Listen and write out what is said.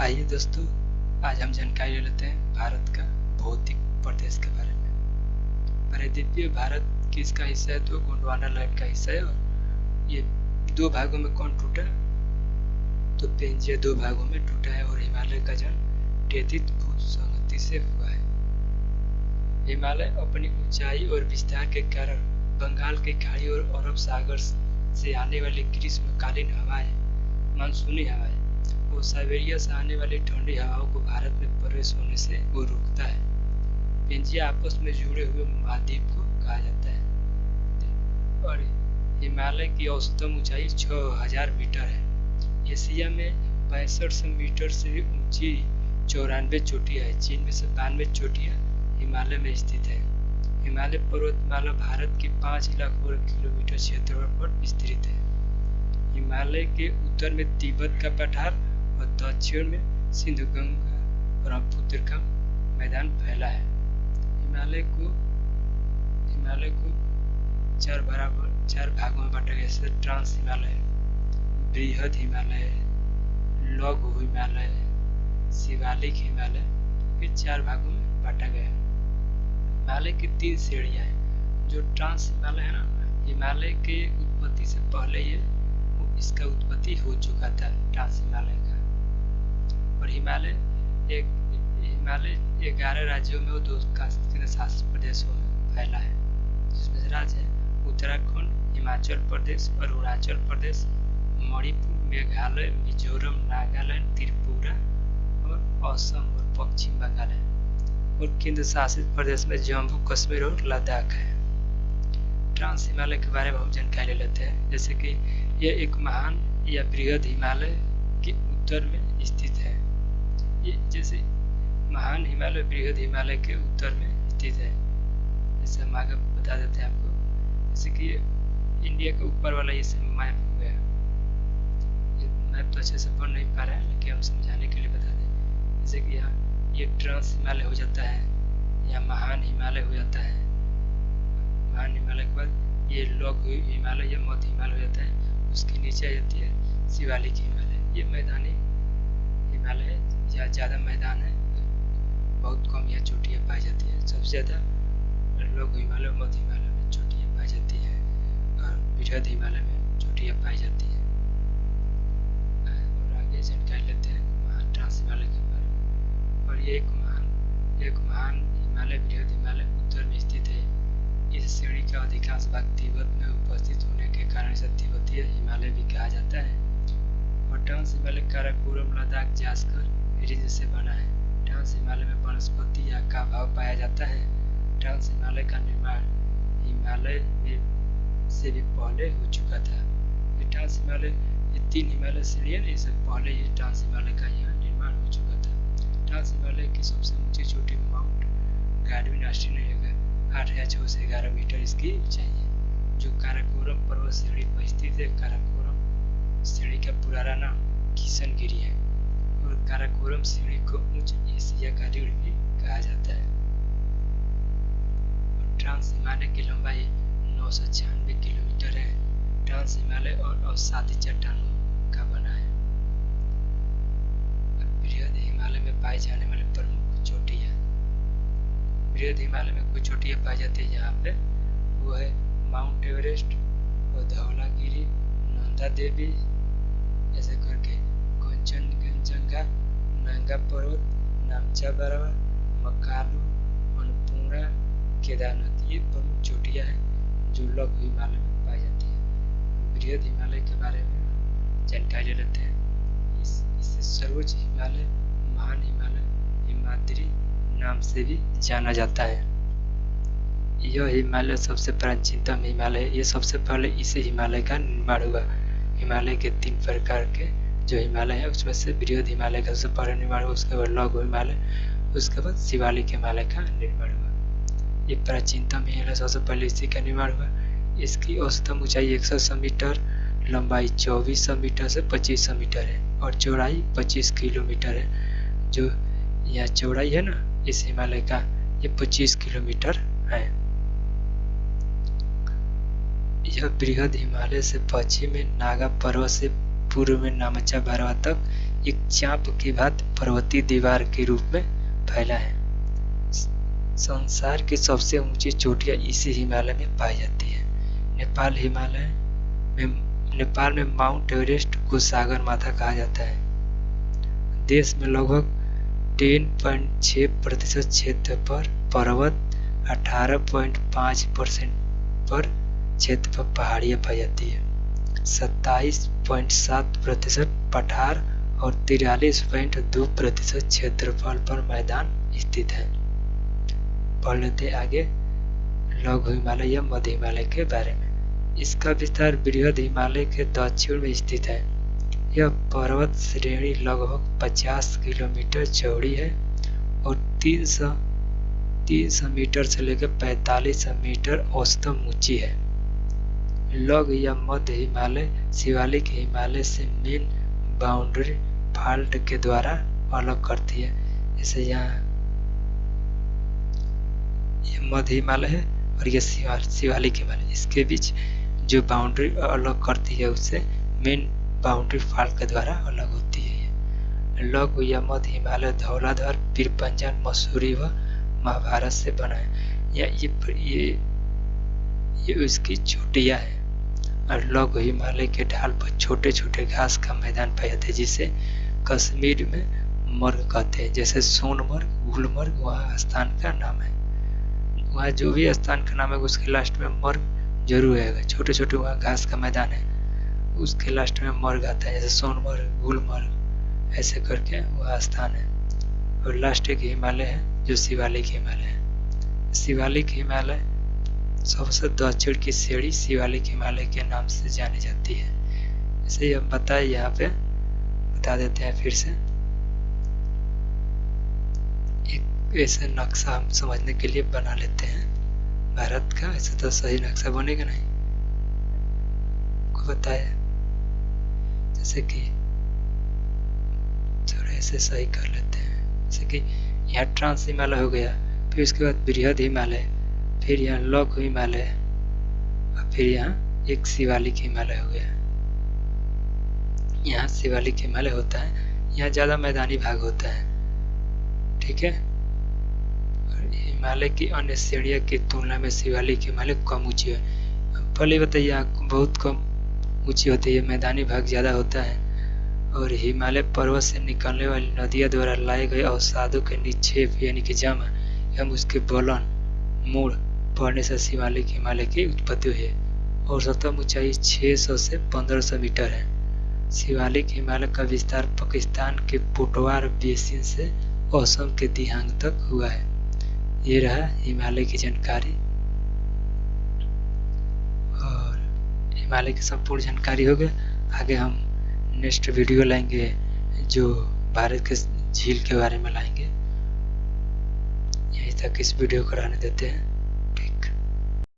आइए दोस्तों, आज हम जानकारी ले लेते हैं भारत का भौतिक प्रदेश के बारे में। परिद्वीपीय भारत किसका हिस्सा है? तो गोंडवाना लाइन का हिस्सा है। और ये दो भागों में कौन टूटा? तो पेंजिया दो भागों में टूटा है और हिमालय का जन्म टेथित भूसंगति से हुआ है। हिमालय अपनी ऊंचाई और विस्तार के कारण बंगाल की खाड़ी और अरब सागर से आने वाली ग्रीष्मकालीन हवाएं, मानसूनी हवाएं और साइबेरिया से आने वाली ठंडी हवाओं को भारत में प्रवेश होने से वो रोकता है। पेंजिया आपस में जुड़े हुए महाद्वीप को कहा जाता है। और हिमालय की औसतन ऊंचाई 6000 मीटर है। एशिया में 6500 मीटर से ऊंची 94 चोटियां है, जिनमें से 92 चोटियां हिमालय में स्थित है। हिमालय पर्वतमाला भारत की 5 लाख वर्ग किलोमीटर क्षेत्रफल पर विस्तृत है। हिमालय के उत्तर में तिब्बत का पठार और दक्षिण में सिंधु गंगा ब्रह्मपुत्र का मैदान फैला है। हिमालय को चार भागों में बांटा गया है। ट्रांस हिमालय, बृहद हिमालय, लघु हिमालय, शिवालिक हिमालय के 4 भागों में बांटा गया है। हिमालय की 3 श्रेणियां हैं। जो ट्रांस हिमालय है ना, हिमालय के उत्पत्ति से पहले इसका उत्पत्ति हो चुका था, ट्रांस हिमालय का। और हिमालय 11 राज्यों में और 2 केंद्र शासित प्रदेशों में फैला है, जिसमें से राज्य है उत्तराखंड, हिमाचल प्रदेश, अरुणाचल प्रदेश, मणिपुर, मेघालय, मिजोरम, नागालैंड, त्रिपुरा और असम और पश्चिम बंगाल है। और केंद्र शासित प्रदेश में जम्मू कश्मीर और लद्दाख है। ट्रांस हिमालय के बारे में हम जानकारी ले लेते हैं। जैसे कि यह एक महान या बृहद हिमालय के उत्तर में स्थित है। ये जैसे महान हिमालय बृहद हिमालय के उत्तर में स्थित है। जैसे हम आगे बता देते हैं आपको। जैसे कि इंडिया के ऊपर वाला ये मैप हो गया। ये मैप तो अच्छे से बन नहीं पा रहा है, लेकिन हम समझाने के लिए बता दें। जैसे कि यहाँ ये ट्रांस हिमालय हो जाता है, यहाँ महान हिमालय हो जाता है। महान हिमालय के बाद ये लघु हिमालय या मध्य हिमालय हो जाता है। उसके नीचे आ जाती है शिवालिक हिमालय। ये मैदानी हिमालय है, यहाँ ज़्यादा मैदान है, बहुत कम यहाँ चोटियाँ पाई जाती है। सबसे ज़्यादा लघु हिमालय और मध्य हिमालय में चोटियाँ पाई जाती है और बृहद हिमालय में चोटियाँ पाई जाती है। और आगे जानकारी लेते हैं ट्रांस हिमालय के बारे में। और ये एक महान हिमालय बृहद हिमालय उत्तर में स्थित है। इस श्रेणी का अधिकांश भाग तिब्बत में उपस्थित होने के कारण इसे तिब्बतीय हिमालय भी कहा जाता है। और ट्रांस हिमालय काराकोरम, लद्दाख, जास्कर रीजन से बना है। ट्रांस हिमालय में वनस्पति का अभाव पाया जाता है। ट्रांस हिमालय का निर्माण हिमालय में से भी पहले हो चुका था। ये ट्रांस हिमालय, ये 3 हिमालय श्रेणी है, इससे पहले ये ट्रांस हिमालय का यहाँ निर्माण हो चुका था। ट्रांस हिमालय की सबसे ऊंची चोटी माउंट गार्डविन ऑस्टिन है। 8611 मीटर इसकी ऊंचाई है, जो काराकोरम पर्वत श्रेणी पर स्थित है। काराकोरम श्रेणी का पुराना नाम किशनगिरी है और काराकोरम श्रेणी को उच्च एशिया का रीढ़ भी कहा जाता है। और ट्रांस हिमालय की लंबाई 996 किलोमीटर है। ट्रांस हिमालय और अवसादी चट्टानों का बना है। बृहद हिमालय में पाई जाने वाली प्रमुख चोटियां। बृहद हिमालय में कुछ चोटियां पाई जाती है यहाँ पे, वो है माउंट एवरेस्ट और धौलागिरी, नंदा देवी, ऐसे करके कंचनजंगा, नंगा पर्वत, नामचा बरावा, मकालू, अन्नपूर्णा, केदारनाथ। ये प्रमुख चोटियां हैं जो लघु हिमालय में पाई जाती है। बृहद हिमालय के बारे में जानकारी ले लेते हैं। इसे सर्वोच्च हिमालय, महान हिमालय, हिमाद्री नाम से भी जाना जाता है। यह हिमालय सबसे प्राचीनतम हिमालय है। ये सबसे पहले इसे हिमालय का निर्माण हुआ। हिमालय के 3 प्रकार के जो हिमालय है, उसमें से बृहद हिमालय का सबसे पहले निर्माण हुआ, उसके बाद लघु हिमालय, उसके बाद शिवालिक हिमालय का निर्माण हुआ। ये प्राचीनतम हिमालय सबसे पहले इसी का निर्माण हुआ। इसकी औसतन ऊंचाई 100 मीटर, लंबाई 2400 मीटर से 2500 मीटर है और चौड़ाई 25 किलोमीटर है। जो यह चौड़ाई है ना इस हिमालय का, ये 25 किलोमीटर है। यह बृहद हिमालय से पश्चिम में नागा पर्वत से पूर्व में नामचा बरावा तक एक चाप की भांति पर्वतीय दीवार के रूप में फैला है। संसार की सबसे ऊंची चोटियां इसी हिमालय में पाई जाती है। नेपाल में माउंट एवरेस्ट को सागर माथा कहा जाता है। देश में लगभग 10.6% क्षेत्र पर पर्वत, 18.5% पर क्षेत्र पर पहाड़ियां पाई जाती है। 27.7% पठार और 43.2% क्षेत्रफल पर मैदान स्थित है। पढ़ लेते आगे लघु हिमालय या मध्य हिमालय के बारे में। इसका विस्तार बृहद हिमालय के दक्षिण में स्थित है। यह पर्वत श्रेणी लगभग 50 किलोमीटर चौड़ी है और 300 मीटर से लेकर 45 मीटर औसतन ऊंची है। लघु या मध्य हिमालय शिवालिक हिमालय से मेन बाउंड्री फॉल्ट के द्वारा अलग करती है। जैसे यहाँ मध्य हिमालय है और ये शिवालिक हिमालय, इसके बीच जो बाउंड्री अलग करती है उससे मेन बाउंड्री फॉल्ट के द्वारा अलग होती है। लघु या मध्य हिमालय धौलाधार, पीरपंजन, मसूरी व महाभारत से बना है। ये उसकी चोटियां है। और लघु हिमालय के ढाल पर छोटे छोटे घास का मैदान पाए जाते हैं, जिसे कश्मीर में मर्ग कहते हैं। जैसे सोनमर्ग, गुलमर्ग वहाँ स्थान का नाम है। वहाँ जो भी स्थान का नाम है उसके लास्ट में मर्ग जरूर आएगा। छोटे छोटे वहाँ घास का मैदान है, उसके लास्ट में मर्ग आता है। जैसे सोनमर्ग, गुलमर्ग, ऐसे करके वह स्थान है। और लास्ट एक हिमालय है जो शिवालिक हिमालय है। शिवालिक हिमालय सबसे दक्षिण की श्रेणी शिवालिक हिमालय के नाम से जानी जाती है। जैसे हम बताए, यहाँ पे बता देते हैं फिर से। एक ऐसे नक्शा हम समझने के लिए बना लेते हैं भारत का। ऐसे तो सही नक्शा बनेगा नहीं, को बताया। जैसे कि थोड़ा ऐसे सही कर लेते हैं। जैसे कि यहाँ ट्रांस हिमालय हो गया, फिर उसके बाद बृहद हिमालय, फिर यहाँ लघु हिमालय, और फिर यहाँ एक शिवालिक हिमालय हो गया। यहाँ शिवालिक हिमालय होता है, यहाँ ज्यादा मैदानी भाग होता है, ठीक है। और हिमालय की अन्य श्रेणियों की तुलना में शिवालिक हिमालय कम ऊंची है। पहले बताइए, यहाँ बहुत कम ऊंची होती है, मैदानी भाग ज्यादा होता है। और हिमालय पर्वत से निकलने वाली नदियों द्वारा लाए गए अवसादों के निक्षेप यानी कि जमा एवं उसके बलन मूल पड़ने से शिवालिक हिमालय की उत्पत्ति हुई है। औसतन ऊंचाई 600 से 1500 मीटर है। शिवालिक हिमालय का विस्तार पाकिस्तान के पुटवार बेसिन से असम के दिहांग तक हुआ है। ये रहा हिमालय की जानकारी। और हिमालय की संपूर्ण जानकारी हो गई। आगे हम नेक्स्ट वीडियो लाएंगे जो भारत के झील के बारे में लाएंगे। यहीं तक इस वीडियो को रहने देते हैं।